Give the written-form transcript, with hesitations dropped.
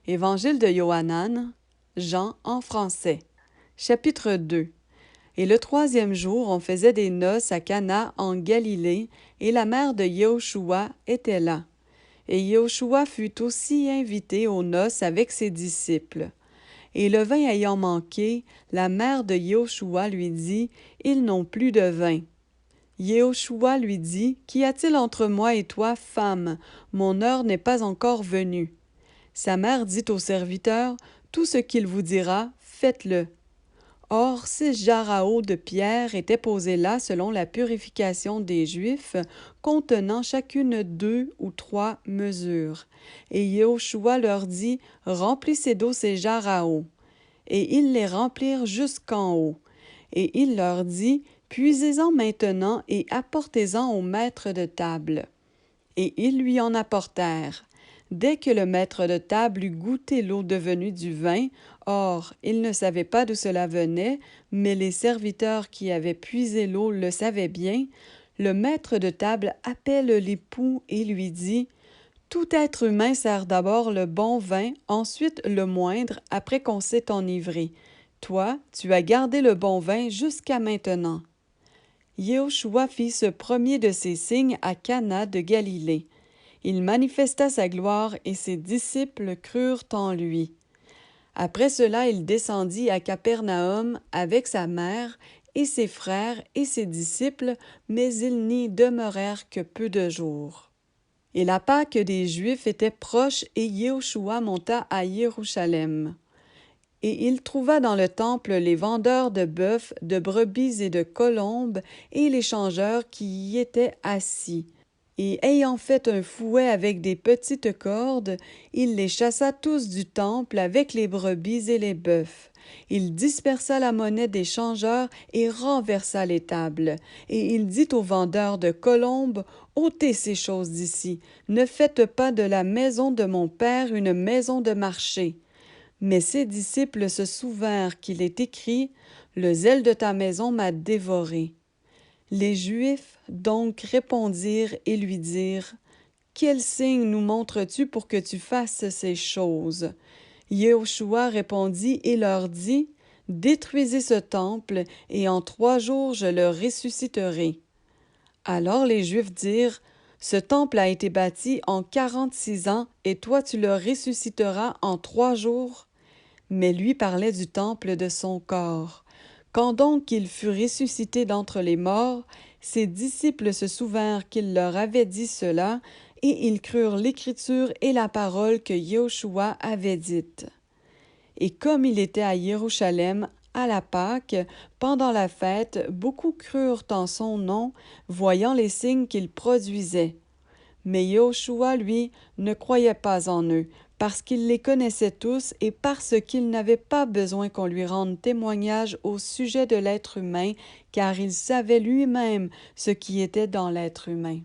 Évangile de Yohanan, Jean en français. Chapitre 2. Et le troisième jour, on faisait des noces à Cana en Galilée, et la mère de Yéhoshua était là. Et Yéhoshua fut aussi invité aux noces avec ses disciples. Et le vin ayant manqué, la mère de Yéhoshua lui dit, « Ils n'ont plus de vin. » Yéhoshua lui dit, « Qu'y a-t-il entre moi et toi, femme? Mon heure n'est pas encore venue. » Sa mère dit au serviteur, « Tout ce qu'il vous dira, faites-le. » Or, 6 jarres à eau de pierre étaient posées là selon la purification des Juifs, contenant chacune 2 ou 3 mesures. Et Yéhoshua leur dit, « Remplissez d'eau ces jarres à eau. » Et ils les remplirent jusqu'en haut. Et il leur dit, « Puisez-en maintenant et apportez-en au maître de table. » Et ils lui en apportèrent. Dès que le maître de table eut goûté l'eau devenue du vin, or, il ne savait pas d'où cela venait, mais les serviteurs qui avaient puisé l'eau le savaient bien, le maître de table appelle l'époux et lui dit, « Tout être humain sert d'abord le bon vin, ensuite le moindre, après qu'on s'est enivré. Toi, tu as gardé le bon vin jusqu'à maintenant. » Yéhoshua fit ce premier de ces signes à Cana de Galilée. Il manifesta sa gloire et ses disciples crurent en lui. Après cela, il descendit à Capernaum avec sa mère et ses frères et ses disciples, mais ils n'y demeurèrent que peu de jours. Et la Pâque des Juifs était proche et Yéhoshua monta à Jérusalem. Et il trouva dans le temple les vendeurs de bœufs, de brebis et de colombes, et les changeurs qui y étaient assis. Et ayant fait un fouet avec des petites cordes, il les chassa tous du temple avec les brebis et les bœufs. Il dispersa la monnaie des changeurs et renversa les tables. Et il dit aux vendeurs de colombes, « Ôtez ces choses d'ici, ne faites pas de la maison de mon père une maison de marché. » Mais ses disciples se souvinrent qu'il est écrit, « Le zèle de ta maison m'a dévoré. » Les Juifs donc répondirent et lui dirent, « Quel signe nous montres-tu pour que tu fasses ces choses? » Yéhoshua répondit et leur dit, « Détruisez ce temple, et en 3 jours je le ressusciterai. » Alors les Juifs dirent, « Ce temple a été bâti en 46 ans, et toi tu le ressusciteras en 3 jours? » Mais lui parlait du temple de son corps. Quand donc il fut ressuscité d'entre les morts, ses disciples se souvinrent qu'il leur avait dit cela, et ils crurent l'Écriture et la parole que Yéhoshua avait dite. Et comme il était à Jérusalem, à la Pâque, pendant la fête, beaucoup crurent en son nom, voyant les signes qu'il produisait. Mais Yéhoshua, lui, ne croyait pas en eux, parce qu'il les connaissait tous et parce qu'il n'avait pas besoin qu'on lui rende témoignage au sujet de l'être humain, car il savait lui-même ce qui était dans l'être humain.